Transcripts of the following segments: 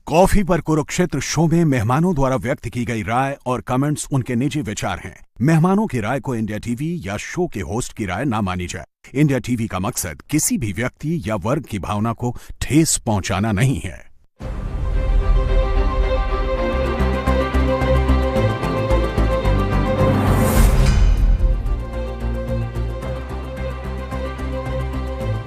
Coffee पर Kurukshetra show में मेहमानों द्वारा व्यक्त की गई राय और कमेंट्स उनके निजी विचार हैं। मेहमानों की राय को इंडिया टीवी या शो के होस्ट की राय ना मानी जाए। इंडिया टीवी का मकसद किसी भी व्यक्ति या वर्ग की भावना को ठेस पहुंचाना नहीं है।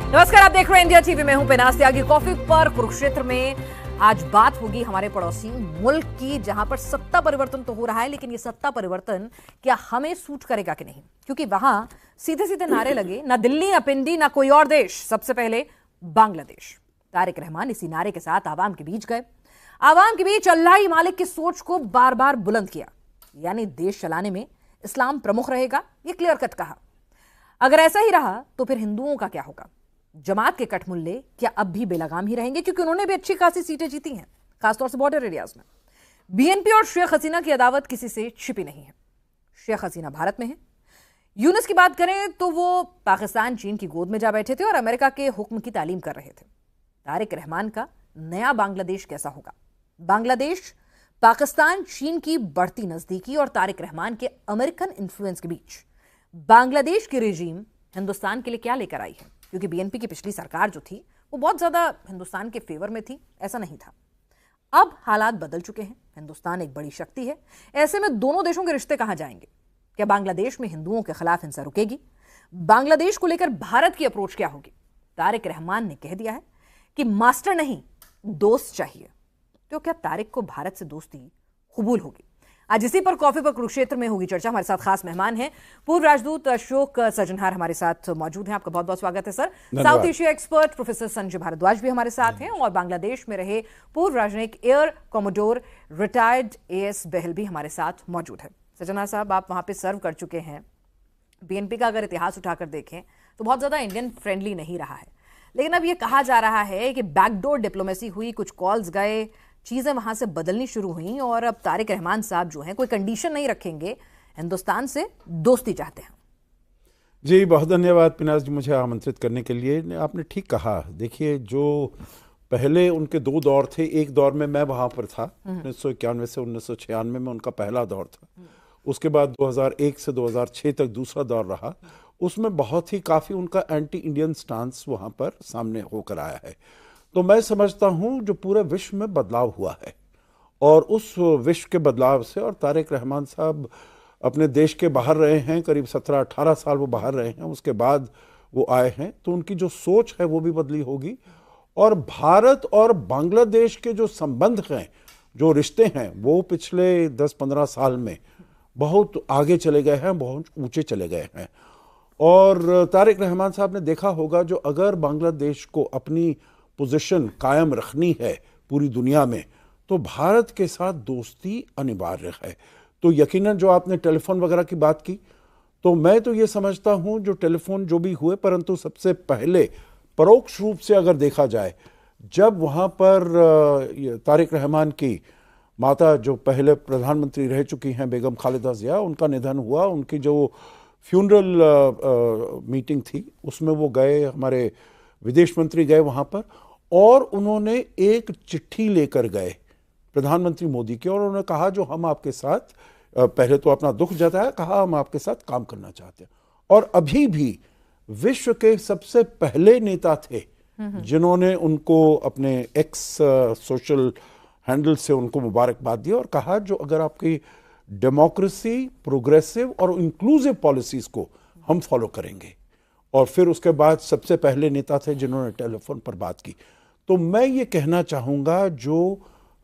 नमस्कार, आप देख रहे हैं इंडिया टीवी। मैं हूं पेनाज त्यागी। कॉफी पर कुरुक्षेत्र में आज बात होगी हमारे पड़ोसी मुल्क की, जहां पर सत्ता परिवर्तन तो हो रहा है, लेकिन ये सत्ता परिवर्तन क्या हमें सूट करेगा कि नहीं, क्योंकि वहां सीधे सीधे नारे लगे, ना दिल्ली ना पिंडी ना कोई और देश, सबसे पहले बांग्लादेश। तारिक रहमान इसी नारे के साथ आवाम के बीच गए। आवाम के बीच अल्लाह मालिक की सोच को बार बार बुलंद किया, यानी देश चलाने में इस्लाम प्रमुख रहेगा, ये क्लियर कट कहा। अगर ऐसा ही रहा तो फिर हिंदुओं का क्या होगा? जमात के कठमुल्ले क्या अब भी बेलगाम ही रहेंगे, क्योंकि उन्होंने भी अच्छी खासी सीटें जीती हैं, खासतौर से बॉर्डर एरियाज में। बीएनपी और शेख हसीना की अदावत किसी से छिपी नहीं है। शेख हसीना भारत में है। यूनुस की बात करें तो वो पाकिस्तान चीन की गोद में जा बैठे थे और अमेरिका के हुक्म की तालीम कर रहे थे। तारिक रहमान का नया बांग्लादेश कैसा होगा? बांग्लादेश पाकिस्तान चीन की बढ़ती नजदीकी और तारिक रहमान के अमेरिकन इन्फ्लुएंस के बीच बांग्लादेश की रेजीम हिंदुस्तान के लिए क्या लेकर आई है? क्योंकि बीएनपी की पिछली सरकार जो थी वो बहुत ज्यादा हिंदुस्तान के फेवर में थी, ऐसा नहीं था। अब हालात बदल चुके हैं। हिंदुस्तान एक बड़ी शक्ति है। ऐसे में दोनों देशों के रिश्ते कहां जाएंगे? क्या बांग्लादेश में हिंदुओं के खिलाफ हिंसा रुकेगी? बांग्लादेश को लेकर भारत की अप्रोच क्या होगी? तारिक रहमान ने कह दिया है कि मास्टर नहीं, दोस्त चाहिए। तो क्या तारिक को भारत से दोस्ती कबूल होगी? आज इसी पर कॉफी पर कुरुक्षेत्र में होगी चर्चा। हमारे साथ खास मेहमान हैं, पूर्व राजदूत अशोक सजनहार हमारे साथ मौजूद हैं। आपका बहुत बहुत स्वागत है sir. South Asia expert professor Sanjay Bhardwaj भी हमारे साथ हैं, और बांग्लादेश में रहे पूर्व राजनयिक एयर कॉमोडोर रिटायर्ड एएस बहल भी हमारे साथ मौजूद है। सजनहार साहब, आप वहां पे सर्व कर चुके हैं। बीएनपी का अगर इतिहास उठाकर देखें तो बहुत ज्यादा इंडियन फ्रेंडली नहीं रहा है, लेकिन अब यह कहा जा रहा है कि बैकडोर डिप्लोमेसी हुई, कुछ कॉल्स गए, चीजें वहां से बदलनी शुरू हुई, और अब तारिक रहमान साहब जो हैं कोई कंडीशन नहीं रखेंगे, हिंदुस्तान से दोस्ती चाहते हैं। जी बहुत धन्यवाद पिनाज जी, मुझे आमंत्रित करने के लिए। आपने ठीक कहा। देखिए, जो पहले उनके दो दौर थे, एक दौर में मैं वहां पर था, 1991 से 1996 में उनका पहला दौर था। उसके बाद 2001 से 2006 तक दूसरा दौर रहा। उसमें बहुत ही काफी उनका एंटी इंडियन स्टांस वहां पर सामने होकर आया है। तो मैं समझता हूं जो पूरे विश्व में बदलाव हुआ है, और उस विश्व के बदलाव से, और तारिक रहमान साहब अपने देश के बाहर रहे हैं, करीब 17-18 साल वो बाहर रहे हैं, उसके बाद वो आए हैं, तो उनकी जो सोच है वो भी बदली होगी। और भारत और बांग्लादेश के जो संबंध हैं, जो रिश्ते हैं, वो पिछले 10-15 साल में बहुत आगे चले गए हैं, बहुत ऊंचे चले गए हैं। और तारिक रहमान साहब ने देखा होगा, जो अगर बांग्लादेश को अपनी पोजीशन कायम रखनी है पूरी दुनिया में, तो भारत के साथ दोस्ती अनिवार्य है। तो यकीनन जो आपने टेलीफोन वगैरह की बात की, तो मैं तो ये समझता हूं जो टेलीफोन जो भी हुए, परंतु सबसे पहले परोक्ष रूप से अगर देखा जाए, जब वहां पर तारिक रहमान की माता, जो पहले प्रधानमंत्री रह चुकी हैं, बेगम खालिदा जिया, उनका निधन हुआ, उनकी जो फ्यूनरल मीटिंग थी उसमें वो गए, हमारे विदेश मंत्री गए वहां पर, और उन्होंने एक चिट्ठी लेकर गए प्रधानमंत्री मोदी की, और उन्होंने कहा जो हम आपके साथ, पहले तो अपना दुख जताया, कहा हम आपके साथ काम करना चाहते हैं। और अभी भी विश्व के सबसे पहले नेता थे जिन्होंने उनको अपने एक्स सोशल हैंडल से उनको मुबारकबाद दी, और कहा जो अगर आपकी डेमोक्रेसी, प्रोग्रेसिव और इंक्लूसिव पॉलिसीज को हम फॉलो करेंगे। और फिर उसके बाद सबसे पहले नेता थे जिन्होंने टेलीफोन पर बात की। तो मैं ये कहना चाहूँगा, जो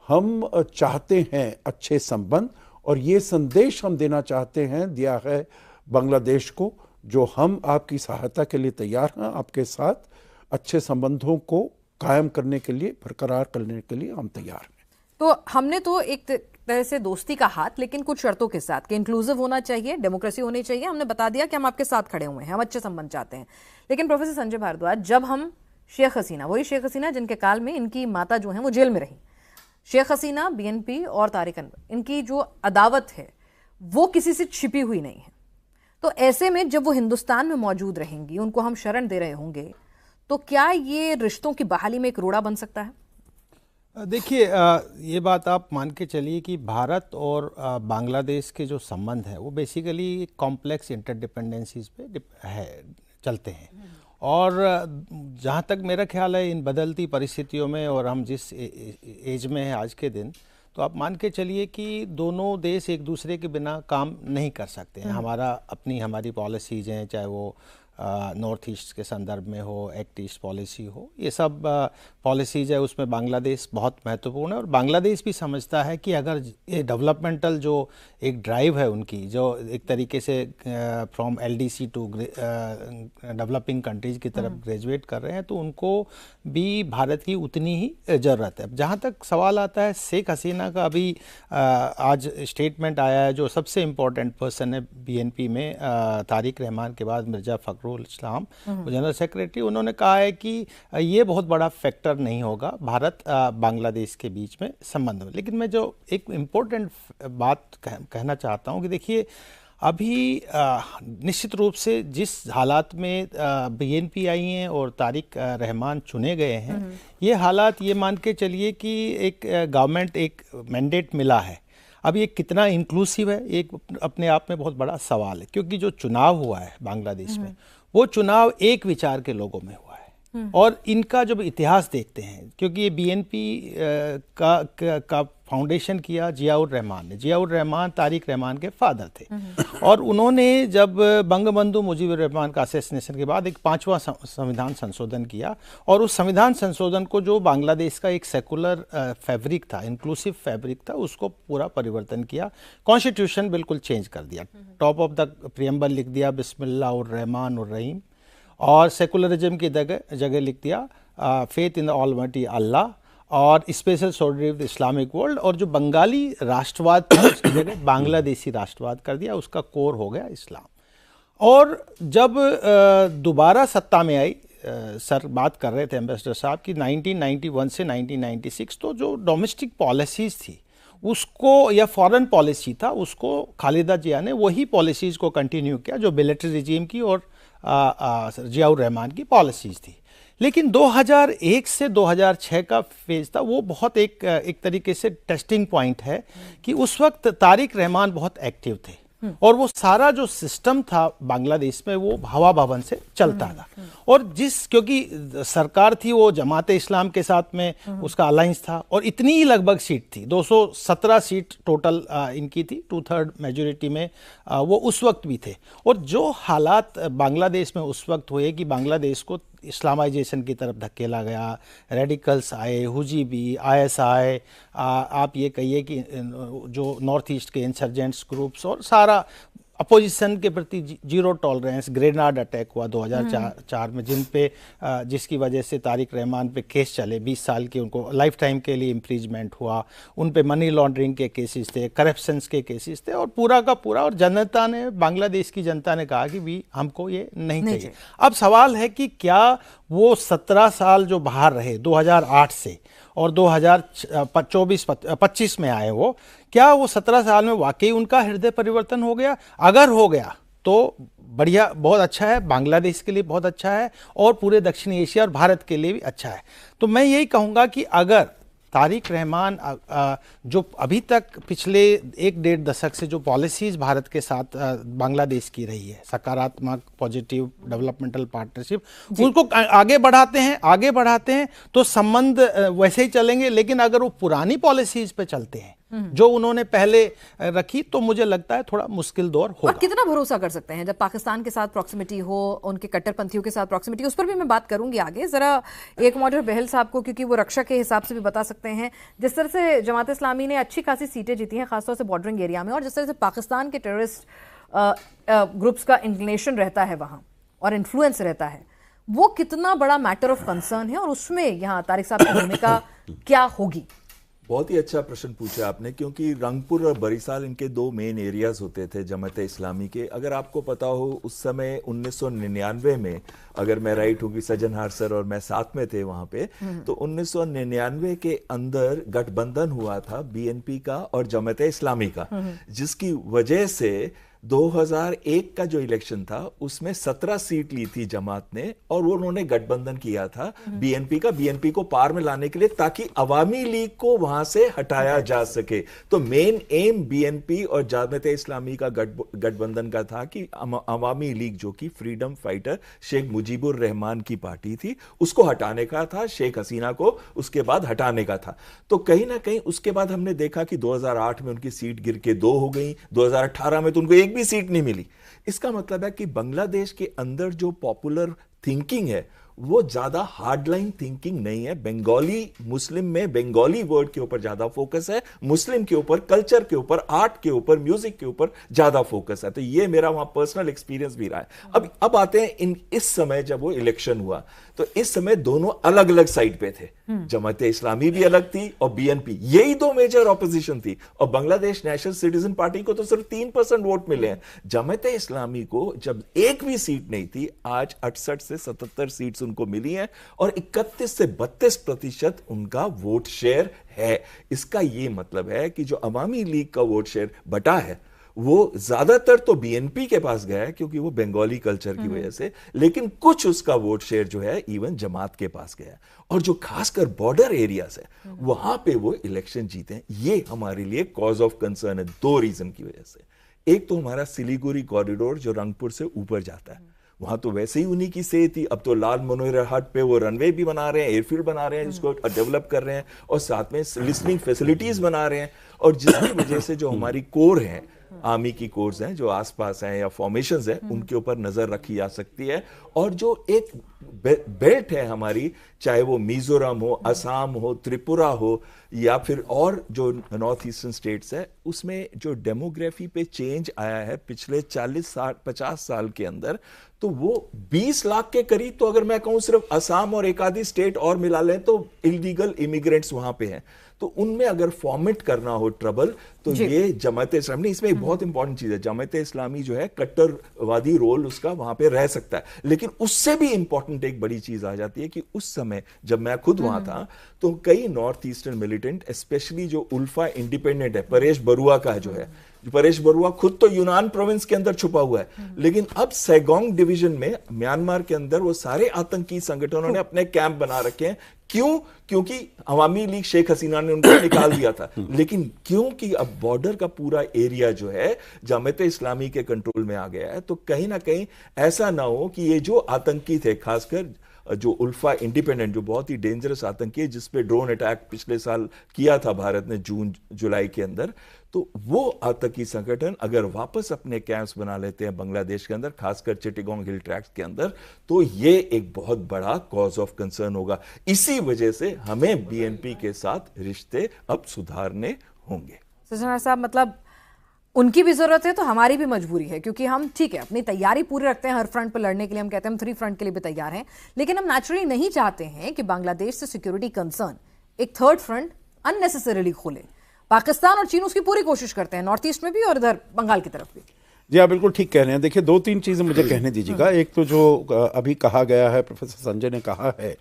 हम चाहते हैं अच्छे संबंध, और ये संदेश हम देना चाहते हैं, दिया है बांग्लादेश को, जो हम आपकी सहायता के लिए तैयार हैं, आपके साथ अच्छे संबंधों को कायम करने के लिए, बरकरार करने के लिए हम तैयार हैं। तो हमने तो एक तरह से दोस्ती का हाथ, लेकिन कुछ शर्तों के साथ कि इंक्लूसिव होना चाहिए, डेमोक्रेसी होनी चाहिए। हमने बता दिया कि हम आपके साथ खड़े हुए हैं, हम अच्छे संबंध चाहते हैं। लेकिन प्रोफेसर संजय भारद्वाज, जब हम शेख हसीना, वही शेख हसीना जिनके काल में इनकी माता जो है वो जेल में रही, शेख हसीना, बीएनपी और तारिक अनवर, इनकी जो अदावत है वो किसी से छिपी हुई नहीं है। तो ऐसे में जब वो हिंदुस्तान में मौजूद रहेंगी, उनको हम शरण दे रहे होंगे, तो क्या ये रिश्तों की बहाली में एक रोड़ा बन सकता है? देखिए, ये बात आप मान के चलिए कि भारत और बांग्लादेश के जो संबंध है वो बेसिकली कॉम्प्लेक्स इंटरडिपेंडेंसीज पे चलते हैं। और जहाँ तक मेरा ख्याल है, इन बदलती परिस्थितियों में और हम जिस एज में हैं आज के दिन, तो आप मान के चलिए कि दोनों देश एक दूसरे के बिना काम नहीं कर सकते हैं। हमारी पॉलिसीज हैं, चाहे वो नॉर्थ ईस्ट के संदर्भ में हो, एक्ट ईस्ट पॉलिसी हो, ये सब पॉलिसीज है, उसमें बांग्लादेश बहुत महत्वपूर्ण है। और बांग्लादेश भी समझता है कि अगर ये डेवलपमेंटल जो एक ड्राइव है उनकी, जो एक तरीके से from LDC to developing countries की तरफ ग्रेजुएट कर रहे हैं, तो उनको भी भारत की उतनी ही ज़रूरत है। जहाँ तक सवाल आता है शेख हसीना का, अभी आज स्टेटमेंट आया है, जो सबसे इम्पोर्टेंट पर्सन है बीएनपी में तारिक रहमान के बाद मिर्जा फखरुल इस्लाम जनरल सेक्रेटरी, उन्होंने कहा है कि ये बहुत बड़ा फैक्टर नहीं होगा भारत बांग्लादेश के बीच में संबंध में। लेकिन मैं जो एक इम्पोर्टेंट बात कहना चाहता हूँ कि देखिए, अभी निश्चित रूप से जिस हालात में बीएनपी आई हैं और तारिक रहमान चुने गए हैं, ये हालात, ये मान के चलिए कि एक गवर्नमेंट, एक मैंडेट मिला है। अब ये कितना इंक्लूसिव है, एक अपने आप में बहुत बड़ा सवाल है, क्योंकि जो चुनाव हुआ है बांग्लादेश में, वो चुनाव एक विचार के लोगों में हुआ है। और इनका जब इतिहास देखते हैं, क्योंकि ये बीएनपी का फाउंडेशन किया जियाउर रहमान ने। जियाउर रहमान तारिक रहमान के फादर थे, और उन्होंने जब बंगबंधु मुजीबुर रहमान का असैसिनेशन के बाद एक 5वां संविधान संशोधन किया, और उस संविधान संशोधन को, जो बांग्लादेश का एक सेकुलर फैब्रिक था, इंक्लूसिव फैब्रिक था, उसको पूरा परिवर्तन किया। कॉन्स्टिट्यूशन बिल्कुल चेंज कर दिया, टॉप ऑफ द प्रियम्बल लिख दिया बिस्मिल्लाह और रहमान और रहीम, और सेकुलरिज्म की जगह लिख दिया फेथ इन द ऑलमाइटी अल्लाह, और special solidarity with Islamic world, और जो बंगाली राष्ट्रवाद था उसकी जगह बांग्लादेशी राष्ट्रवाद कर दिया, उसका कोर हो गया इस्लाम। और जब दोबारा सत्ता में आई, सर बात कर रहे थे एम्बेसडर साहब की 1991 से 1996, तो जो डोमेस्टिक पॉलिसीज़ थी उसको, या फॉरेन पॉलिसी था, उसको खालिदा जिया ने वही पॉलिसीज़ को कंटिन्यू किया जो मिलिट्री रिजीम की और जियाउर रहमान की पॉलिसीज़ थी। लेकिन 2001 से 2006 का फेज था, वो बहुत एक तरीके से टेस्टिंग पॉइंट है, कि उस वक्त तारिक रहमान बहुत एक्टिव थे, और वो सारा जो सिस्टम था बांग्लादेश में वो हवा भवन से चलता था। और क्योंकि सरकार थी वो जमाते इस्लाम के साथ में उसका अलायंस था, और इतनी ही लगभग सीट थी, 217 सीट टोटल इनकी थी, 2/3 मेजोरिटी में वो उस वक्त भी थे। और जो हालात बांग्लादेश में उस वक्त हुए कि बांग्लादेश को इस्लामाइजेशन की तरफ धकेला गया, रेडिकल्स आए, हुजीबी, आईएसआई, आप ये कहिए कि जो नॉर्थ ईस्ट के इंसर्जेंट्स ग्रुप्स, और सारा अपोजिशन के प्रति जीरो टॉलरेंस, ग्रेनाड अटैक हुआ 2004 में, जिसकी वजह से तारिक रहमान पे केस चले 20 साल के, उनको लाइफ टाइम के लिए इम्प्रीजमेंट हुआ, उन पे मनी लॉन्ड्रिंग के केसेस थे, करप्शंस के केसेस थे, और पूरा का पूरा, और जनता ने, बांग्लादेश की जनता ने कहा कि भी हमको ये नहीं चाहिए। अब सवाल है कि क्या वो 17 साल जो बाहर रहे 2008 से और 2024-25 में आए, वो क्या वो 17 साल में वाकई उनका हृदय परिवर्तन हो गया? अगर हो गया तो बढ़िया, बहुत अच्छा है, बांग्लादेश के लिए बहुत अच्छा है, और पूरे दक्षिण एशिया और भारत के लिए भी अच्छा है। तो मैं यही कहूँगा कि अगर तारिक रहमान जो अभी तक पिछले 1-1.5 दशक से जो पॉलिसीज़ भारत के साथ बांग्लादेश की रही है, सकारात्मक, पॉजिटिव डेवलपमेंटल पार्टनरशिप, उनको आगे बढ़ाते हैं तो संबंध वैसे ही चलेंगे। लेकिन अगर वो पुरानी पॉलिसीज़ पे चलते हैं जो उन्होंने पहले रखी, तो मुझे लगता है थोड़ा मुश्किल दौर होगा। और कितना भरोसा कर सकते हैं जब पाकिस्तान के साथ प्रॉक्सिमिटी हो, उनके कट्टरपंथियों के साथ प्रॉक्सिमिटी, उस पर भी मैं बात करूंगी आगे। जरा एक मॉडरेटर बहल साहब को, क्योंकि वो रक्षा के हिसाब से भी बता सकते हैं, जिस तरह से जमात इस्लामी ने अच्छी खासी सीटें जीती हैं खासतौर से बॉर्डरिंग एरिया में, और जिस तरह से पाकिस्तान के टेररिस्ट ग्रुप्स का इंक्लिनेशन रहता है वहां और इन्फ्लुएंस रहता है, वो कितना बड़ा मैटर ऑफ कंसर्न है, और उसमें यहाँ तारिक साहब की भूमिका क्या होगी? बहुत ही अच्छा प्रश्न पूछा आपने, क्योंकि रंगपुर और बरिसाल इनके 2 मेन एरियाज होते थे जमात इस्लामी के। अगर आपको पता हो, उस समय 1999 में, अगर मैं राइट हूँ कि सज्जनहार सर और मैं साथ में थे वहां पे, तो 1999 के अंदर गठबंधन हुआ था बीएनपी का और जमात इस्लामी का, जिसकी वजह से 2001 का जो इलेक्शन था उसमें 17 सीट ली थी जमात ने, और वो उन्होंने गठबंधन किया था बीएनपी का, बीएनपी को पार में लाने के लिए, ताकि अवामी लीग को वहां से हटाया जा सके। तो मेन एम बीएनपी और जामात इस्लामी का गठबंधन का था कि अवामी लीग, जो कि फ्रीडम फाइटर शेख मुजीबुर रहमान की पार्टी थी, उसको हटाने का था, शेख हसीना को उसके बाद हटाने का था। तो कहीं ना कहीं उसके बाद हमने देखा कि 2008 में उनकी सीट गिर के 2 हो गई, 2018 में तो उनको एक भी सीट नहीं मिली। इसका मतलब है कि बांग्लादेश के अंदर जो पॉपुलर थिंकिंग है वो ज्यादा हार्डलाइन थिंकिंग नहीं है। बंगाली मुस्लिम में बंगाली वर्ड के ऊपर ज्यादा फोकस है, मुस्लिम के ऊपर, कल्चर के ऊपर, आर्ट के ऊपर, म्यूजिक के ऊपर ज्यादा फोकस है। तो ये मेरा वहां पर्सनल एक्सपीरियंस भी रहा है। अब आते हैं इस समय जब वो इलेक्शन हुआ, तो इस समय दोनों अलग अलग साइड पे थे। जमात इस्लामी भी अलग थी और बीएनपी, यही 2 मेजर ऑपोजिशन थी। और बांग्लादेश नेशनल सिटीजन पार्टी को तो सिर्फ 3% वोट मिले हैं। जमात इस्लामी को जब एक भी सीट नहीं थी, आज 68 से 77 सीट्स उनको मिली हैं और 31 से 32% उनका वोट शेयर है। इसका यह मतलब है कि जो अवामी लीग का वोट शेयर बटा है वो ज्यादातर तो बीएनपी के पास गया है, क्योंकि वो बंगाली कल्चर की वजह से, लेकिन कुछ उसका वोट शेयर जो है इवन जमात के पास गया है। और जो खासकर बॉर्डर एरियाज है वहां पे वो इलेक्शन जीते हैं। ये हमारे लिए कॉज ऑफ कंसर्न है 2 रीजन की वजह से। एक तो हमारा सिलीगुड़ी कॉरिडोर जो रंगपुर से ऊपर जाता है, वहां तो वैसे ही उन्हीं की से थी। अब तो लाल मनोहर हाट पे वो रनवे भी बना रहे हैं, एयरफील्ड बना रहे हैं, जिसको डेवलप कर रहे हैं, और साथ में लिसनिंग फैसिलिटीज बना रहे हैं। और जिसकी वजह से जो हमारी कोर है, आर्मी की कोर्स हैं जो आसपास हैं या फॉर्मेशंस हैं, उनके ऊपर नजर रखी जा सकती है। और जो एक बेल्ट है हमारी, चाहे वो मिजोरम हो, असम हो, त्रिपुरा हो, या फिर और जो नॉर्थ ईस्टर्न स्टेट्स है, उसमें जो डेमोग्राफी पे चेंज आया है पिछले 40-50 साल के अंदर, तो वो 20 लाख के करीब, तो अगर मैं कहूं सिर्फ असम और एक आधी स्टेट और मिला लें तो इलीगल इमिग्रेंट्स वहां पे हैं। तो उनमें अगर फॉर्मेट करना हो ट्रबल, तो ये जमात इस्लामी, इसमें एक बहुत इंपॉर्टेंट चीज है, जमात इस्लामी जो है कट्टरवादी रोल उसका वहां पे रह सकता है। लेकिन उससे भी इंपॉर्टेंट एक बड़ी चीज आ जाती है कि उस समय जब मैं खुद वहां था, तो कई नॉर्थ ईस्टर्न मिलिटेंट, स्पेशली जो उल्फा इंडिपेंडेंट है, परेश बरुआ का जो है, परेश बरुआ खुद तो यूनान प्रोविंस के अंदर छुपा हुआ है, लेकिन अब सैगोंग डिवीजन में म्यांमार के अंदर वो सारे आतंकी संगठनों ने अपने कैंप बना रखे हैं। क्यों? क्योंकि अवामी लीग शेख हसीना ने उनको निकाल दिया था। लेकिन क्योंकि अब बॉर्डर का पूरा एरिया जो है जमात इस्लामी के कंट्रोल में आ गया है, तो कहीं ना कहीं ऐसा ना हो कि ये जो आतंकी थे, खासकर जो उल्फा इंडिपेंडेंट, जो बहुत ही डेंजरस आतंकी है, जिसपे ड्रोन अटैक पिछले साल किया था भारत ने जून-जुलाई के अंदर, तो वो आतंकी संगठन अगर वापस अपने कैंप्स बना लेते हैं बांग्लादेश के अंदर, खासकर चिटागोंग हिल ट्रैक्ट्स के अंदर, तो ये एक बहुत बड़ा कॉज ऑफ कंसर्न होगा। इसी वजह से हमें बीएनपी के साथ रिश्ते अब सुधारने होंगे। सज्जनर साहब, मतलब उनकी भी जरूरत है तो हमारी भी मजबूरी है, क्योंकि हम ठीक है अपनी तैयारी पूरी रखते हैं हर फ्रंट पर लड़ने के लिए, हम कहते हैं हम 3 फ्रंट के लिए भी तैयार हैं, लेकिन हम नेचुरली नहीं चाहते हैं कि बांग्लादेश से सिक्योरिटी कंसर्न एक 3rd फ्रंट अननेसेसरीली खोले। पाकिस्तान और चीन उसकी पूरी कोशिश करते हैं, नॉर्थ ईस्ट में भी और इधर बंगाल की तरफ भी। जी आप बिल्कुल ठीक कह रहे हैं। देखिए 2-3 चीज़ें मुझे कहने दीजिएगा। एक तो जो अभी कहा गया है, प्रोफेसर संजय ने कहा है,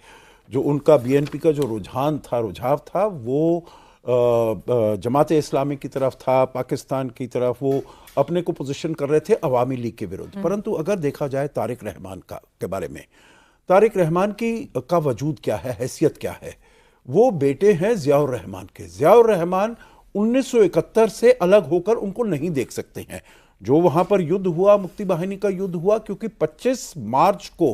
जो उनका बीएनपी का जो रुझाव था वो जमात इस्लामी की तरफ था, पाकिस्तान की तरफ वो अपने को पोजीशन कर रहे थे अवामी लीग के विरुद्ध। परंतु अगर देखा जाए तारिक रहमान के बारे में, तारिक रहमान का वजूद क्या है, हैसियत क्या है? वो बेटे हैं ज़ियाउर रहमान के। ज़ियाउर रहमान 1971 से अलग होकर उनको नहीं देख सकते हैं। जो वहां पर युद्ध हुआ, मुक्ति बाहिनी का युद्ध हुआ, क्योंकि 25 मार्च को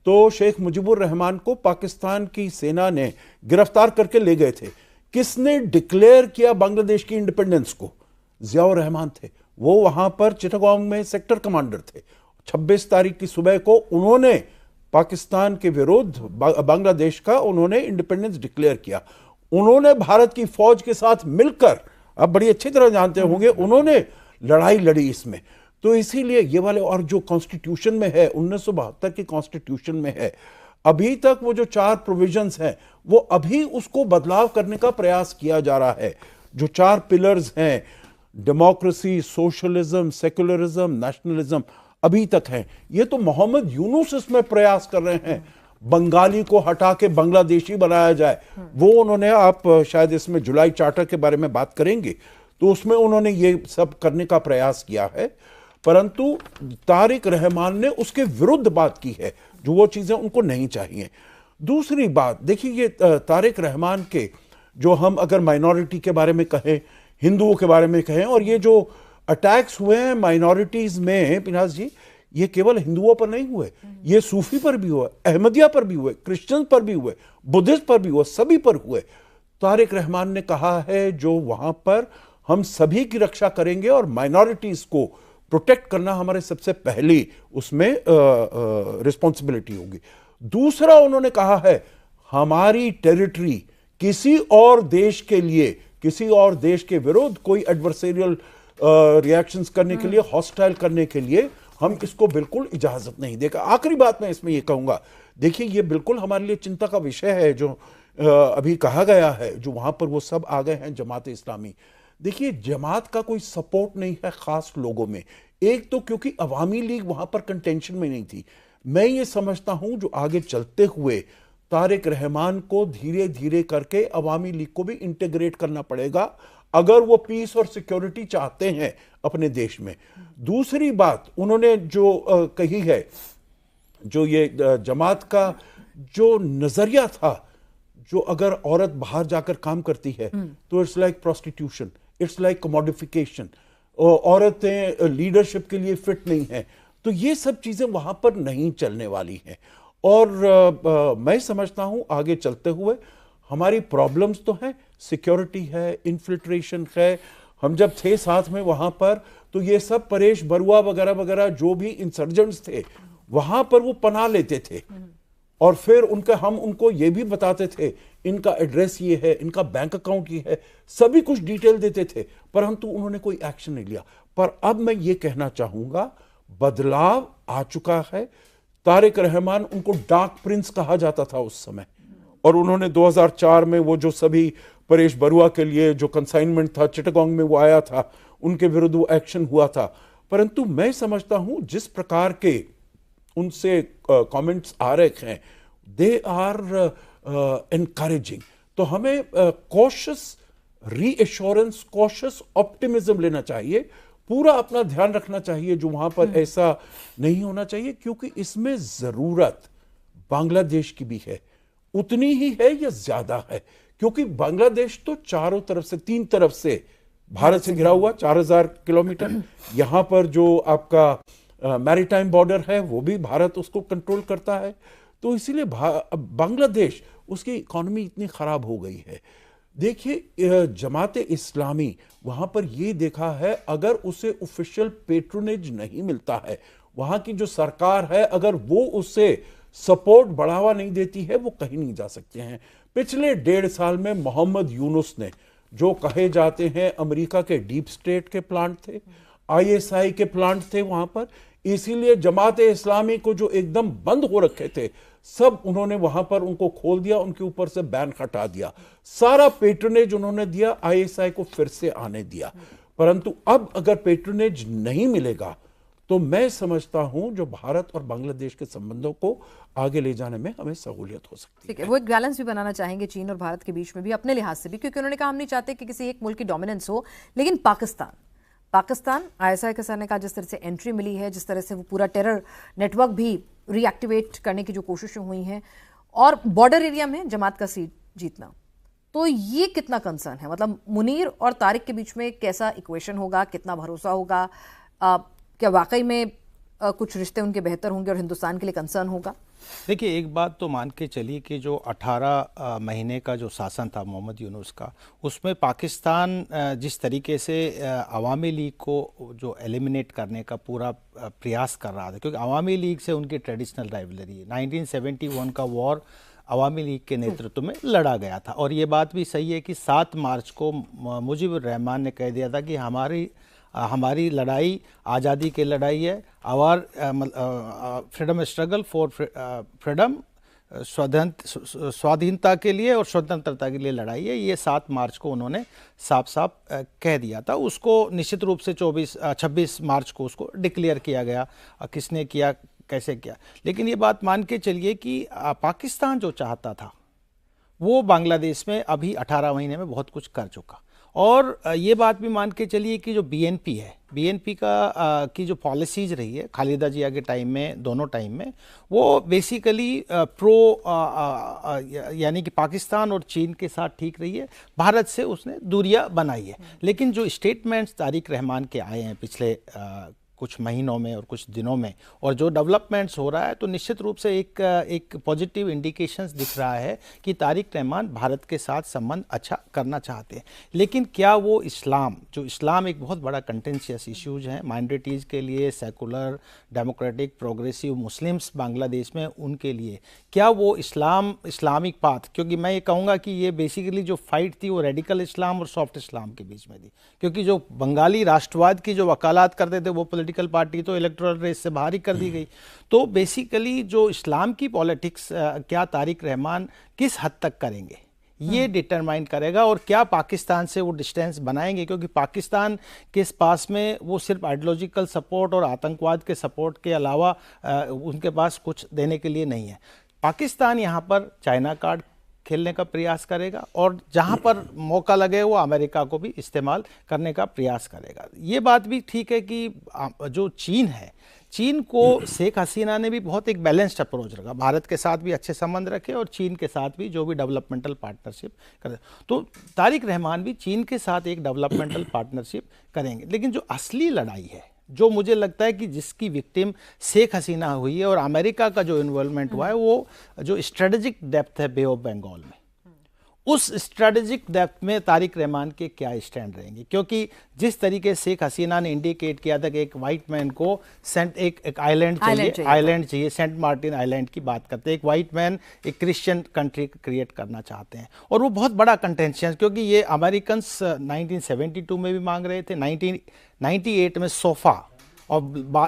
तो शेख मुजीबुर रहमान को पाकिस्तान की सेना ने गिरफ्तार करके ले गए थे। किसने डिक्लेयर किया बांग्लादेश की इंडिपेंडेंस को? ज़ियाउर रहमान थे। वो वहां पर चिटागोंग में सेक्टर कमांडर थे। 26 तारीख की सुबह को उन्होंने पाकिस्तान के विरुद्ध बांग्लादेश का उन्होंने इंडिपेंडेंस डिक्लेयर किया। उन्होंने भारत की फौज के साथ मिलकर, आप बड़ी अच्छी तरह जानते होंगे, उन्होंने लड़ाई लड़ी इसमें। तो इसीलिए ये वाले, और जो कॉन्स्टिट्यूशन में है 1972 की कॉन्स्टिट्यूशन में है, अभी तक वो जो 4 प्रोविजंस हैं वो अभी उसको बदलाव करने का प्रयास किया जा रहा है। जो 4 पिलर्स हैं, डेमोक्रेसी, सोशलिज्म, सेकुलरिज्म, नेशनलिज्म, अभी तक हैं। ये तो मोहम्मद यूनुस इसमें प्रयास कर रहे हैं बंगाली को हटा के बांग्लादेशी बनाया जाए। वो उन्होंने, आप शायद इसमें जुलाई चार्टर के बारे में बात करेंगे, तो उसमें उन्होंने ये सब करने का प्रयास किया है। परंतु तारिक रहमान ने उसके विरुद्ध बात की है, जो वो चीजें उनको नहीं चाहिए। दूसरी बात देखिए, ये तारिक रहमान के जो हम अगर माइनॉरिटी के बारे में कहें, हिंदुओं के बारे में कहें, और ये जो अटैक्स हुए हैं माइनॉरिटीज में पिनाज जी, ये केवल हिंदुओं पर नहीं हुए, ये सूफी पर भी हुए, अहमदिया पर भी हुए, क्रिश्चियन पर भी हुए, बुद्धिस्ट पर भी हुए, सभी पर हुए। तारिक रहमान ने कहा है जो वहां पर हम सभी की रक्षा करेंगे और माइनॉरिटीज को प्रोटेक्ट करना हमारे सबसे पहली उसमें रिस्पॉन्सिबिलिटी होगी। दूसरा उन्होंने कहा है हमारी टेरिटरी किसी और देश के लिए, किसी और देश के विरुद्ध कोई एडवर्सेरियल रिएक्शंस करने के लिए, हॉस्टाइल करने के लिए हम इसको बिल्कुल इजाजत नहीं देगा। आखिरी बात मैं इसमें ये कहूंगा, देखिए ये बिल्कुल हमारे लिए चिंता का विषय है जो अभी कहा गया है, जो वहां पर वो सब आ गए हैं जमात इस्लामी। देखिए जमात का कोई सपोर्ट नहीं है खास लोगों में, एक तो क्योंकि अवामी लीग वहां पर कंटेंशन में नहीं थी। मैं ये समझता हूं जो आगे चलते हुए तारिक रहमान को धीरे धीरे करके अवामी लीग को भी इंटीग्रेट करना पड़ेगा अगर वो पीस और सिक्योरिटी चाहते हैं अपने देश में। दूसरी बात उन्होंने जो कही है, जो ये जमात का जो नजरिया था, जो अगर औरत बाहर जाकर काम करती है तो it's like prostitution, it's like commodification, औरतें लीडरशिप के लिए फिट नहीं है, तो ये सब चीजें वहां पर नहीं चलने वाली हैं। और मैं समझता हूं आगे चलते हुए हमारी प्रॉब्लम्स तो हैं, सिक्योरिटी है, इन्फिल्ट्रेशन है। हम जब थे साथ में वहां पर तो ये सब परेश बरुआ वगैरह वगैरह जो भी इंसर्जेंट्स थे वहां पर वो पनाह लेते थे और फिर हम उनको ये भी बताते थे इनका एड्रेस ये है, इनका बैंक अकाउंट ये है, सभी कुछ डिटेल देते थे, परंतु उन्होंने कोई एक्शन नहीं लिया। पर अब मैं ये कहना चाहूंगा बदलाव आ चुका है। तारिक रहमान, उनको डार्क प्रिंस कहा जाता था उस समय, और उन्होंने 2004 में वो जो सभी परेश बरुआ के लिए जो कंसाइनमेंट था चिटागोंग में वो आया था, उनके विरुद्ध वो एक्शन हुआ था। परंतु मैं समझता हूं जिस प्रकार के उनसे कमेंट्स आ रहे हैं, दे आर एनकरेजिंग। तो हमें कॉशियस रीएश्योरेंस, कॉशियस ऑप्टिमिज्म लेना चाहिए, पूरा अपना ध्यान रखना चाहिए जो वहां पर ऐसा नहीं होना चाहिए, क्योंकि इसमें जरूरत बांग्लादेश की भी है, उतनी ही है या ज्यादा है, क्योंकि बांग्लादेश तो चारों तरफ से, 3 तरफ से भारत से घिरा हुआ 4000 किलोमीटर, यहां पर जो आपका मैरीटाइम बॉर्डर है वो भी भारत उसको कंट्रोल करता है। तो इसीलिए बांग्लादेश, उसकी इकोनॉमी इतनी खराब हो गई है। देखिए जमात इस्लामी वहां पर ये देखा है अगर उसे ऑफिशियल पेट्रोनेज नहीं मिलता है, वहां की जो सरकार है अगर वो उससे सपोर्ट बढ़ावा नहीं देती है, वो कहीं नहीं जा सकते हैं। पिछले 1.5 साल में मोहम्मद यूनुस ने, जो कहे जाते हैं अमेरिका के डीप स्टेट के प्लांट थे, ISI के प्लांट थे वहां पर, इसीलिए जमात इस्लामी को जो एकदम बंद हो रखे थे सब उन्होंने वहां पर उनको खोल दिया, उनके ऊपर से बैन हटा दिया, सारा पेट्रोनेज उन्होंने दिया, ISI को फिर से आने दिया। परंतु अब अगर पेट्रोनेज नहीं मिलेगा तो मैं समझता हूं जो भारत और बांग्लादेश के संबंधों को आगे ले जाने में हमें सहूलियत हो सकती है। ठीक है, वो एक बैलेंस भी बनाना चाहेंगे चीन और भारत के बीच में भी, अपने लिहाज से भी, क्योंकि उन्होंने कहा हम नहीं चाहते कि किसी एक मुल्क की डोमिनेंस हो। लेकिन पाकिस्तान ISI के सर ने कहा जिस तरह से एंट्री मिली है, जिस तरह से वो पूरा टेरर नेटवर्क भी रीएक्टिवेट करने की जो कोशिशें हुई हैं, और बॉर्डर एरिया में जमात का सीट जीतना, तो ये कितना कंसर्न है? मतलब मुनीर और तारिक के बीच में कैसा इक्वेशन होगा, कितना भरोसा होगा, क्या वाकई में कुछ रिश्ते उनके बेहतर होंगे और हिंदुस्तान के लिए कंसर्न होगा? देखिए, एक बात तो मान के चलिए कि जो 18 महीने का जो शासन था मोहम्मद यूनुस का, उसमें पाकिस्तान जिस तरीके से अवामी लीग को जो एलिमिनेट करने का पूरा प्रयास कर रहा था, क्योंकि अवामी लीग से उनकी ट्रेडिशनल राइवलरी है, 1971 का वॉर अवामी लीग के नेतृत्व में लड़ा गया था। और ये बात भी सही है कि 7 मार्च को मुजीबुर रहमान ने कह दिया था कि हमारी लड़ाई आज़ादी की लड़ाई है, our freedom struggle for freedom, स्वाधीनता के लिए और स्वतंत्रता के लिए लड़ाई है। ये 7 मार्च को उन्होंने साफ साफ कह दिया था। उसको निश्चित रूप से 26 मार्च को उसको डिक्लेयर किया गया, किसने किया, कैसे किया। लेकिन ये बात मान के चलिए कि पाकिस्तान जो चाहता था वो बांग्लादेश में अभी 18 महीने में बहुत कुछ कर चुका, और ये बात भी मान के चलिए कि जो बीएनपी है, बीएनपी की जो पॉलिसीज रही है खालिदा जिया के टाइम में, दोनों टाइम में, वो बेसिकली यानी कि पाकिस्तान और चीन के साथ ठीक रही है, भारत से उसने दूरियां बनाई है। लेकिन जो स्टेटमेंट्स तारिक रहमान के आए हैं पिछले कुछ महीनों में और कुछ दिनों में, और जो डेवलपमेंट्स हो रहा है, तो निश्चित रूप से एक पॉजिटिव इंडिकेशंस दिख रहा है कि तारिक रहमान भारत के साथ संबंध अच्छा करना चाहते हैं। लेकिन क्या वो इस्लाम एक बहुत बड़ा कंटेंशियस इश्यूज है माइनॉरिटीज़ के लिए, secular, democratic, progressive Muslims Bangladesh में, उनके लिए क्या वो इस्लामिक पाथ, क्योंकि मैं ये कहूँगा कि ये बेसिकली जो फाइट थी वो रेडिकल इस्लाम और सॉफ्ट इस्लाम के बीच में थी, क्योंकि जो बंगाली राष्ट्रवाद की जो वकालत करते थे वो पॉलिटिकल पार्टी तो इलेक्टोरल रेस से बाहर ही कर दी गई। तो बेसिकली जो इस्लाम की पॉलिटिक्स क्या तारिक रहमान किस हद तक करेंगे ये डिटरमाइन करेगा, और क्या पाकिस्तान से वो डिस्टेंस बनाएंगे, क्योंकि पाकिस्तान के पास में वो सिर्फ आइडियोलॉजिकल सपोर्ट और आतंकवाद के सपोर्ट के अलावा उनके पास कुछ देने के लिए नहीं है। पाकिस्तान यहाँ पर चाइना कार्ड खेलने का प्रयास करेगा और जहां पर मौका लगे वो अमेरिका को भी इस्तेमाल करने का प्रयास करेगा। ये बात भी ठीक है कि जो चीन है, चीन को शेख हसीना ने भी बहुत एक बैलेंस्ड अप्रोच रखा, भारत के साथ भी अच्छे संबंध रखे और चीन के साथ भी जो भी डेवलपमेंटल पार्टनरशिप करे। तो तारिक रहमान भी चीन के साथ एक डेवलपमेंटल पार्टनरशिप करेंगे। लेकिन जो असली लड़ाई है, जो मुझे लगता है कि जिसकी विक्टिम शेख हसीना हुई है और अमेरिका का जो इन्वॉल्वमेंट हुआ है, वो जो स्ट्रेटेजिक डेप्थ है बे ऑफ बंगाल में, उस स्ट्रेटेजिक डेप्थ में तारिक रहमान के क्या स्टैंड रहेंगे। क्योंकि जिस तरीके से शेख हसीना ने इंडिकेट किया था कि एक वाइट मैन को एक आइलैंड चाहिए, सेंट मार्टिन आइलैंड की बात करते हैं, एक वाइट मैन एक क्रिश्चियन कंट्री क्रिएट करना चाहते हैं, और वो बहुत बड़ा कंटेंशन, क्योंकि ये अमेरिकन 1972 में भी मांग रहे थे, 1998 में सोफा और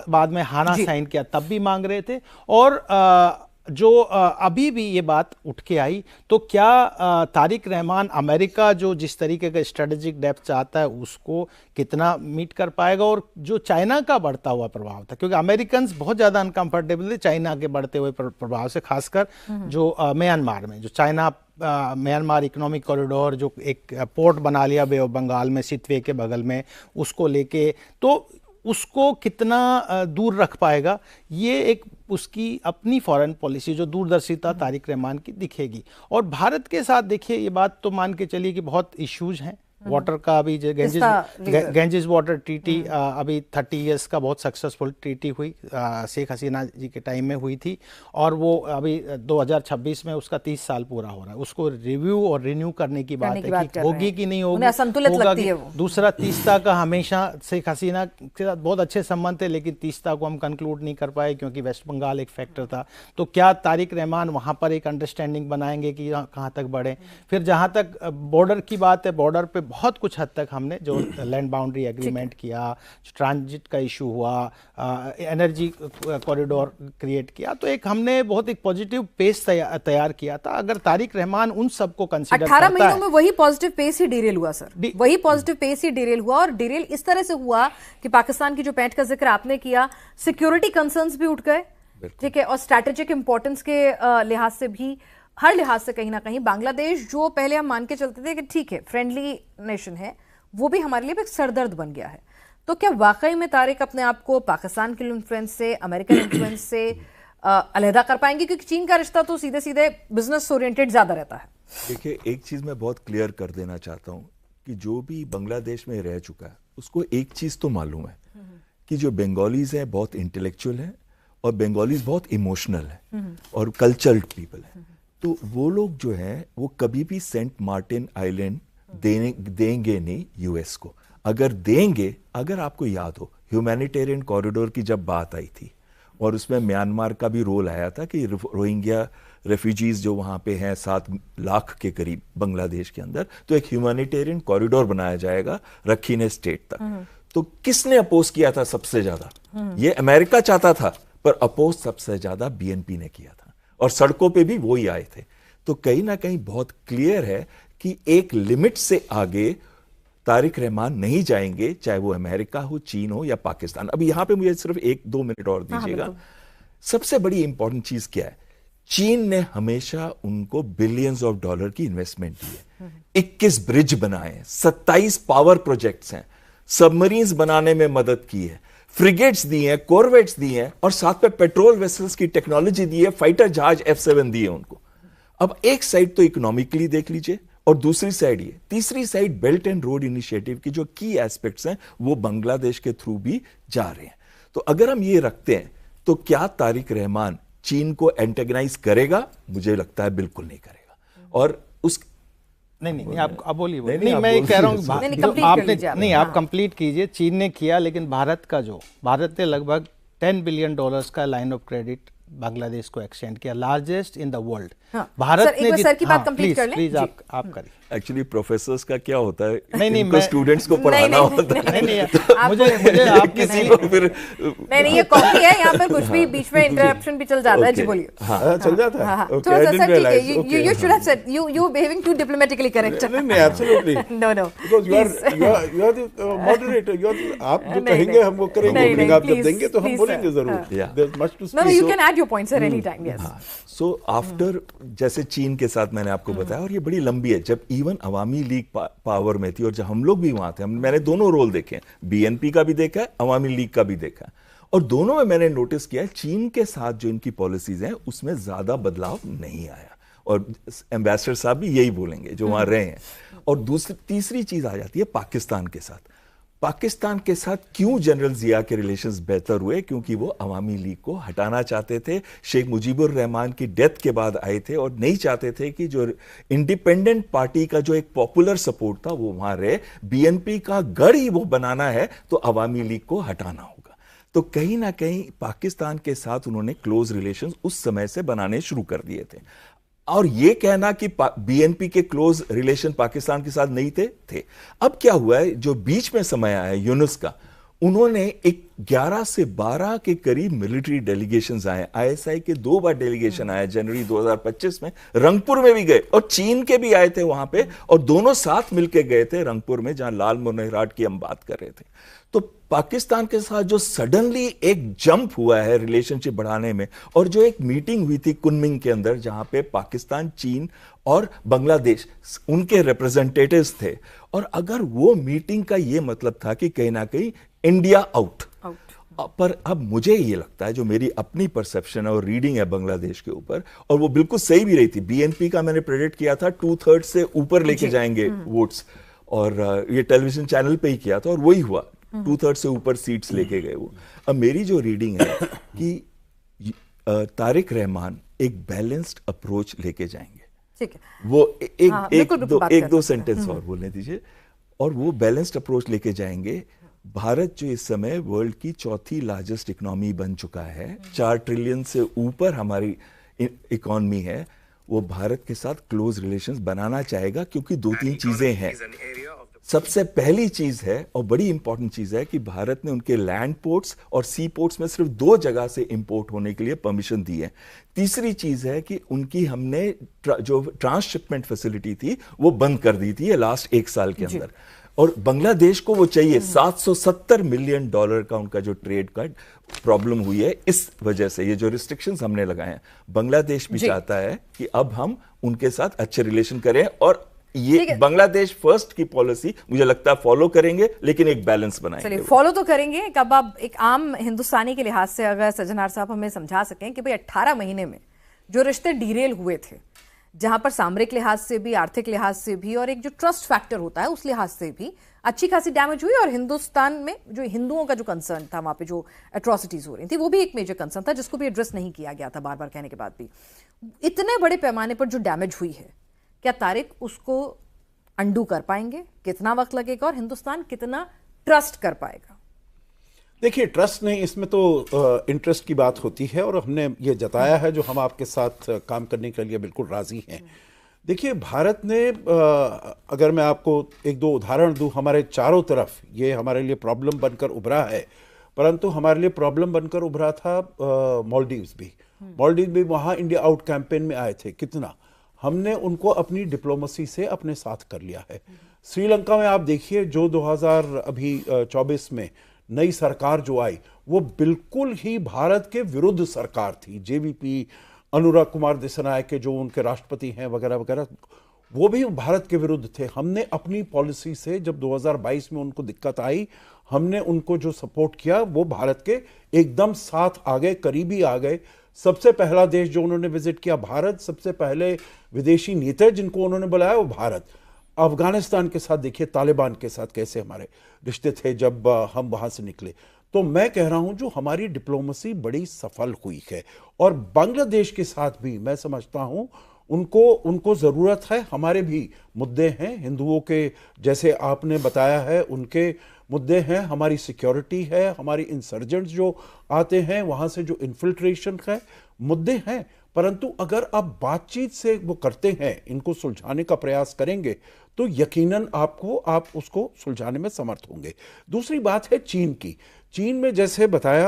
बाद में हाना साइन किया तब भी मांग रहे थे, और जो अभी भी ये बात उठ के आई, तो क्या तारिक रहमान अमेरिका जो जिस तरीके का स्ट्रेटेजिक डेप्थ चाहता है उसको कितना मीट कर पाएगा, और जो चाइना का बढ़ता हुआ प्रभाव था, क्योंकि अमेरिकन्स बहुत ज़्यादा अनकंफर्टेबल थे चाइना के बढ़ते हुए प्रभाव से, खासकर जो म्यांमार में, जो चाइना म्यांमार इकोनॉमिक कॉरिडोर जो एक पोर्ट बना लिया बे ऑफ बंगाल में, सितवे के बगल में, उसको लेके, तो उसको कितना दूर रख पाएगा, ये एक उसकी अपनी फॉरेन पॉलिसी जो दूरदर्शिता तारिक रहमान की दिखेगी। और भारत के साथ देखिए, ये बात तो मान के चलिए कि बहुत इश्यूज हैं वाटर का, अभी गैंजेस वाटर ट्रीटी अभी 30 इयर्स का बहुत सक्सेसफुल ट्रीटी हुई, शेख हसीना जी के टाइम में हुई थी, और वो अभी 2026 में उसका 30 साल पूरा हो रहा है। उसको रिव्यू और रिन्यू करने की बात है कि होगी कि नहीं होगी, असंतुलित लगती है वो। दूसरा, तीस्ता का हमेशा शेख हसीना के साथ बहुत अच्छे संबंध थे, लेकिन तीस्ता को हम कंक्लूड नहीं कर पाए क्योंकि वेस्ट बंगाल एक फैक्टर था। तो क्या तारिक रहमान वहाँ पर एक अंडरस्टैंडिंग बनाएंगे कि कहाँ तक बढ़े। फिर जहाँ तक बॉर्डर की बात है, बॉर्डर पे बहुत कुछ हद तक हमने जो लैंड बाउंड्री एग्रीमेंट किया, ट्रांजिट का इशू हुआ, एनर्जी कॉरिडोर क्रिएट किया, तो एक हमने बहुत एक पॉजिटिव पेस तैयार किया था। अगर तारिक रहमान उन सबको कंसीडर 18 महीनों में वही पॉजिटिव पेस ही डिरेल हुआ सर, वही पॉजिटिव पेस ही डिरेल हुआ, और डिरेल इस तरह से हुआ कि पाकिस्तान की जो पैंट का जिक्र आपने किया, सिक्योरिटी कंसर्न्स भी उठ गए, ठीक है, और स्ट्रैटेजिक इंपॉर्टेंस के लिहाज से भी, हर लिहाज से कहीं ना कहीं बांग्लादेश जो पहले हम मान के चलते थे कि ठीक है फ्रेंडली नेशन है, वो भी हमारे लिए एक सरदर्द बन गया है। तो क्या वाकई में तारिक अपने आप को पाकिस्तान के इन्फ्लुएंस से, अमेरिकन इन्फ्लुएंस से अलहदा कर पाएंगे, क्योंकि चीन का रिश्ता तो सीधे सीधे बिजनेस ओरिएंटेड ज्यादा रहता है। देखिए, एक चीज मैं बहुत क्लियर कर देना चाहता हूं कि जो भी बांग्लादेश में रह चुका है उसको एक चीज तो मालूम है कि जो बंगालीज हैं बहुत इंटेलेक्चुअल हैं, और बंगालीज बहुत इमोशनल है और कल्चर्ड पीपल है। तो वो लोग जो हैं वो कभी भी सेंट मार्टिन आइलैंड देंगे नहीं यूएस को। अगर देंगे, अगर आपको याद हो ह्यूमैनिटेरियन कॉरिडोर की जब बात आई थी, और उसमें म्यांमार का भी रोल आया था कि रोहिंग्या रेफ्यूजीज जो वहां पे हैं 7 लाख के करीब बांग्लादेश के अंदर, तो एक ह्यूमैनिटेरियन कॉरिडोर बनाया जाएगा रखीने स्टेट तक। तो किसने अपोज किया था सबसे ज्यादा? ये अमेरिका चाहता था, पर अपोज सबसे ज्यादा बीएनपी ने किया था, और सड़कों पे भी वो ही आए थे। तो कहीं ना कहीं बहुत क्लियर है कि एक लिमिट से आगे तारिक रहमान नहीं जाएंगे, चाहे वो अमेरिका हो, चीन हो या पाकिस्तान। अब यहां पे मुझे सिर्फ 1-2 मिनट और दीजिएगा। सबसे बड़ी इंपॉर्टेंट चीज क्या है? चीन ने हमेशा उनको बिलियंस ऑफ डॉलर की इन्वेस्टमेंट दी है। 21 ब्रिज बनाए, 27 पावर प्रोजेक्ट्स हैं, सबमरीन्स बनाने में मदद की है, फ्रिगेट्स दी हैं, कॉर्वेट्स दी हैं, और साथ में पेट्रोल वेसल्स की टेक्नोलॉजी दी है, फाइटर जहाज F7 दिए उनको। अब एक साइड तो इकोनॉमिकली देख लीजिए, और दूसरी साइड ये, तीसरी side belt and road initiative की जो की एस्पेक्ट्स हैं वो बांग्लादेश के थ्रू भी जा रहे हैं। तो अगर हम ये रखते हैं तो क्या तारिक रहमान चीन को एंटेगनाइज करेगा? मुझे लगता है बिल्कुल नहीं करेगा। और उस नहीं आप बोलिए। नहीं, मैं ये कह रहा हूँ नहीं, आप कंप्लीट कीजिए। चीन ने किया, लेकिन भारत ने लगभग $10 बिलियन का लाइन ऑफ क्रेडिट बांग्लादेश को एक्सटेंड किया, largest in the world. Bharat ने सर की बात कंप्लीट कर लें। प्लीज आप करिए। एक्चुअली प्रोफेसर्स का क्या होता है, नहीं, इनको स्टूडेंट्स को पढ़ाना होता है। मुझे आप किसी को फिर नहीं, ये कॉपी है, यहाँ पर कुछ भी बीच में इंटरप्शन भी चल जाता है। जी बोलिए। चल जाता है। थोड़ा सा सर, ठीक है, you should have said you behaving too diplomatically correct. नहीं, absolutely. No. Because you are the moderator. आप जो कहेंगे हम वो करेंगे, opening आप जब देंगे तो हम बोलेंगे जरूर। There's much to speak. No, you can add your points, sir, anytime. Yes. So after, जैसे चीन के साथ मैंने आपको बताया, और ये बड़ी लंबी है, जब इवन अवामी लीग पावर में थी और जब हम लोग भी वहां थे, मैंने दोनों रोल देखे हैं, बीएनपी का भी देखा है, अवामी लीग का भी देखा है, और दोनों में मैंने नोटिस किया है चीन के साथ जो इनकी पॉलिसीज हैं उसमें ज्यादा बदलाव नहीं आया, और एम्बेसडर साहब भी यही बोलेंगे जो वहां रहे हैं। और तीसरी चीज आ जाती है पाकिस्तान के साथ। पाकिस्तान के साथ क्यों जनरल जिया के रिलेशंस बेहतर हुए? क्योंकि वो अवामी लीग को हटाना चाहते थे, शेख मुजीबुर रहमान की डेथ के बाद आए थे, और नहीं चाहते थे कि जो इंडिपेंडेंट पार्टी का जो एक पॉपुलर सपोर्ट था वो वहां रहे। बीएनपी का गढ़ ही वो बनाना है तो अवामी लीग को हटाना होगा। तो कहीं ना कहीं पाकिस्तान के साथ उन्होंने क्लोज रिलेशंस उस समय से बनाने शुरू कर दिए थे। और ये कहना कि बीएनपी के क्लोज रिलेशन पाकिस्तान के साथ नहीं थे। अब क्या हुआ है, जो बीच में समय आया यूनुस का, उन्होंने एक 11 से 12 के करीब मिलिट्री डेलीगेशंस आए, आईएसआई के 2 बार डेलीगेशन आए, जनवरी 2025 में रंगपुर में भी गए, और चीन के भी आए थे वहां पे, और दोनों साथ मिलकर गए थे रंगपुर में, जहां लाल मोनहराट की हम बात कर रहे थे। तो पाकिस्तान के साथ जो सडनली एक जंप हुआ है रिलेशनशिप बढ़ाने में, और जो एक मीटिंग हुई थी कुनमिंग के अंदर जहां पे पाकिस्तान, चीन और बांग्लादेश उनके रिप्रेजेंटेटिव्स थे, और अगर वो मीटिंग का ये मतलब था कि कहीं ना कहीं इंडिया आउट, पर अब मुझे ये लगता है, जो मेरी अपनी परसेप्शन है और रीडिंग है बांग्लादेश के ऊपर, और वो बिल्कुल सही भी रही थी, बीएनपी का मैंने प्रेडिक्ट किया था 2/3 से ऊपर लेके जाएंगे वोट्स, और ये टेलीविजन चैनल पे ही किया था, और वही हुआ, 2/3 से ऊपर सीट्स लेके गए वो। अब मेरी जो रीडिंग है कि तारिक रहमान एक बैलेंस्ड अप्रोच लेके जाएंगे। ठीक है, वो एक दो सकते सेंटेंस और बोलने दीजिए। और वो बैलेंस्ड अप्रोच लेके जाएंगे। भारत जो इस समय वर्ल्ड की 4थी लार्जेस्ट इकोनॉमी बन चुका है, 4 ट्रिलियन से ऊपर हमारी इकोनॉमी है, वो भारत के साथ क्लोज रिलेशंस बनाना चाहेगा, क्योंकि 2-3 चीजें हैं। सबसे पहली चीज है, और बड़ी इंपॉर्टेंट चीज है, कि भारत ने उनके लैंड पोर्ट्स और सी पोर्ट्स में सिर्फ 2 जगह से इंपोर्ट होने के लिए परमिशन दी है। तीसरी चीज है कि उनकी हमने जो ट्रांसशिपमेंट फैसिलिटी थी वो बंद कर दी थी लास्ट 1 साल के अंदर, और बांग्लादेश को वो चाहिए। $770 मिलियन का उनका जो ट्रेड का प्रॉब्लम हुई है इस वजह से, ये जो रिस्ट्रिक्शंस हमने लगाए हैं, बांग्लादेश भी चाहता है कि अब हम उनके साथ अच्छे रिलेशन करें, और ये बांग्लादेश फर्स्ट की पॉलिसी मुझे लगता है फॉलो करेंगे, लेकिन एक बैलेंस बनाएंगे। चलिए, फॉलो तो करेंगे। कब आप एक आम हिंदुस्तानी के लिहाज से अगर सज्जनहार साहब हमें समझा सकें कि भाई 18 महीने में जो रिश्ते डीरेल हुए थे, जहां पर सामरिक लिहाज से भी, आर्थिक लिहाज से भी, और एक जो ट्रस्ट फैक्टर होता है उस लिहाज से भी अच्छी खासी डैमेज हुई, और हिंदुस्तान में जो हिंदुओं का जो कंसर्न था, वहां पे जो एट्रॉसिटीज हो रही थी, वो भी एक मेजर कंसर्न था, जिसको भी एड्रेस नहीं किया गया था बार बार कहने के बाद भी। इतने बड़े पैमाने पर जो डैमेज हुई है, क्या तारिक उसको अंडू कर पाएंगे? कितना वक्त लगेगा, और हिंदुस्तान कितना ट्रस्ट कर पाएगा? देखिए, ट्रस्ट नहीं, इसमें तो इंटरेस्ट की बात होती है, और हमने ये जताया है जो हम आपके साथ काम करने के लिए बिल्कुल राजी हैं। देखिए, भारत ने अगर मैं आपको 1-2 उदाहरण दूं, हमारे चारों तरफ ये हमारे लिए प्रॉब्लम बनकर उभरा है, परंतु हमारे लिए प्रॉब्लम बनकर उभरा था मालदीव्स भी। वहाँ इंडिया आउट कैंपेन में आए थे, कितना हमने उनको अपनी डिप्लोमेसी से अपने साथ कर लिया है। श्रीलंका में आप देखिए, जो 2024 में नई सरकार जो आई, वो बिल्कुल ही भारत के विरुद्ध सरकार थी। जेवीपी अनुराग कुमार दिसनायक के जो उनके राष्ट्रपति हैं वगैरह वगैरह, वो भी भारत के विरुद्ध थे। हमने अपनी पॉलिसी से जब 2022 में उनको दिक्कत आई, हमने उनको जो सपोर्ट किया वो भारत के एकदम साथ आ गए, करीबी आ गए। सबसे पहला देश जो उन्होंने विजिट किया भारत, सबसे पहले विदेशी नेता जिनको उन्होंने बुलाया वो भारत। अफगानिस्तान के साथ देखिए, तालिबान के साथ कैसे हमारे रिश्ते थे जब हम वहां से निकले। तो मैं कह रहा हूं जो हमारी डिप्लोमेसी बड़ी सफल हुई है, और बांग्लादेश के साथ भी मैं समझता हूं उनको जरूरत है। हमारे भी मुद्दे हैं, हिंदुओं के जैसे आपने बताया है उनके मुद्दे हैं, हमारी सिक्योरिटी है, हमारी इंसर्जेंट्स जो आते हैं वहां से जो इन्फिल्ट्रेशन है, मुद्दे हैं। परंतु अगर आप बातचीत से वो करते हैं, इनको सुलझाने का प्रयास करेंगे, तो यकीनन आप उसको सुलझाने में समर्थ होंगे। दूसरी बात है चीन की। चीन में जैसे बताया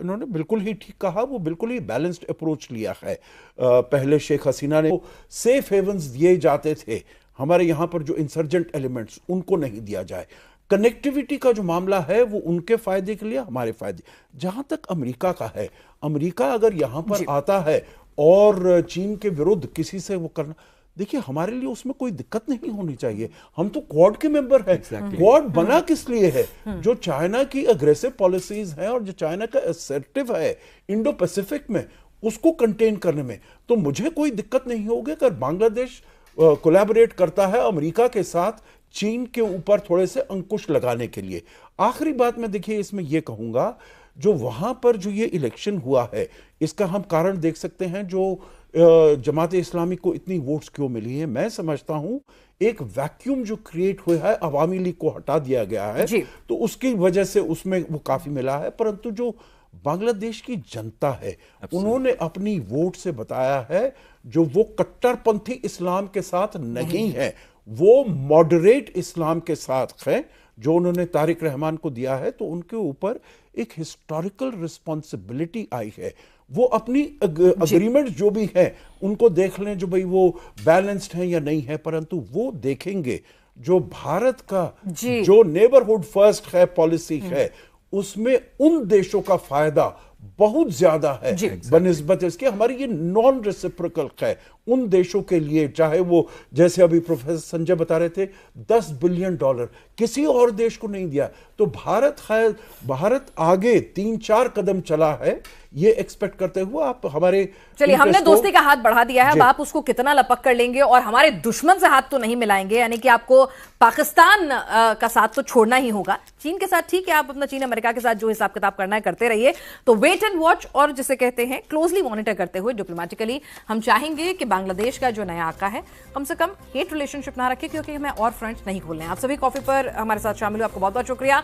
इन्होंने, बिल्कुल ही ठीक कहा, वो बिल्कुल ही बैलेंस्ड अप्रोच लिया है। पहले शेख हसीना ने सेफ हेवंस दिए जाते थे, हमारे यहाँ पर जो इंसर्जेंट एलिमेंट्स उनको नहीं दिया जाए। कनेक्टिविटी का जो मामला है वो उनके फायदे के लिए, हमारे फायदे। जहां तक अमेरिका का है, अमेरिका अगर यहां पर आता है और चीन के विरुद्ध किसी से वो करना, देखिए हमारे लिए उसमें कोई दिक्कत नहीं होनी चाहिए। हम तो क्वाड के मेंबर हैं। क्वाड बना किस लिए है? जो चाइना की अग्रेसिव पॉलिसीज हैं और जो चाइना का असर्टिव है इंडो पैसिफिक में, उसको कंटेन करने में, तो मुझे कोई दिक्कत नहीं होगी अगर बांग्लादेश कोलैबोरेट करता है अमेरिका के साथ चीन के ऊपर थोड़े से अंकुश लगाने के लिए। आखिरी बात मैं देखिए इसमें यह कहूंगा, जो वहां पर जो ये इलेक्शन हुआ है, इसका हम कारण देख सकते हैं। जो जमात-ए इस्लामी को इतनी वोट्स क्यों मिली है, मैं समझता हूं एक वैक्यूम जो क्रिएट हुआ है, अवामी लीग को हटा दिया गया है, तो उसकी वजह से उसमें वो काफी मिला है। परंतु जो बांग्लादेश की जनता है, उन्होंने अपनी वोट से बताया है जो वो कट्टरपंथी इस्लाम के साथ नहीं है, वो मॉडरेट इस्लाम के साथ है। जो उन्होंने तारिक रहमान को दिया है, तो उनके ऊपर एक हिस्टोरिकल रिस्पॉन्सिबिलिटी आई है। वो अपनी अग्रीमेंट जो भी है उनको देख लें, जो भाई वो बैलेंस्ड है या नहीं है, परंतु वो देखेंगे जो भारत का जो नेबरहुड फर्स्ट है पॉलिसी है, उसमें उन देशों का फायदा बहुत ज्यादा है बनिस्बत इसके। हमारी ये नॉन रेसिप्रोकल है उन देशों के लिए, चाहे वो जैसे अभी प्रोफेसर संजय बता रहे थे $10 बिलियन किसी और देश को नहीं दिया। तो भारत आगे 3-4 कदम चला है, ये एक्सपेक्ट करते हुए आप हमारे, चलिए हमने दोस्ती का हाथ बढ़ा दिया है, अब आप उसको कितना लपक कर लेंगे और हमारे दुश्मन से हाथ तो नहीं मिलाएंगे, यानी कि आपको पाकिस्तान का साथ तो छोड़ना ही होगा। चीन के साथ ठीक है, आप अपना चीन अमेरिका के साथ जो हिसाब किताब करना है करते रहिए। तो वेट एंड वॉच, और जिसे कहते हैं क्लोजली मॉनिटर करते हुए डिप्लोमेटिकली हम चाहेंगे कि बांग्लादेश का जो नया आका है कम से कम हेट रिलेशनशिप ना रखे, क्योंकि हमें और फ्रंट नहीं खोलने हैं। आप सभी कॉफी पर हमारे साथ शामिल हुए, आपको बहुत बहुत शुक्रिया।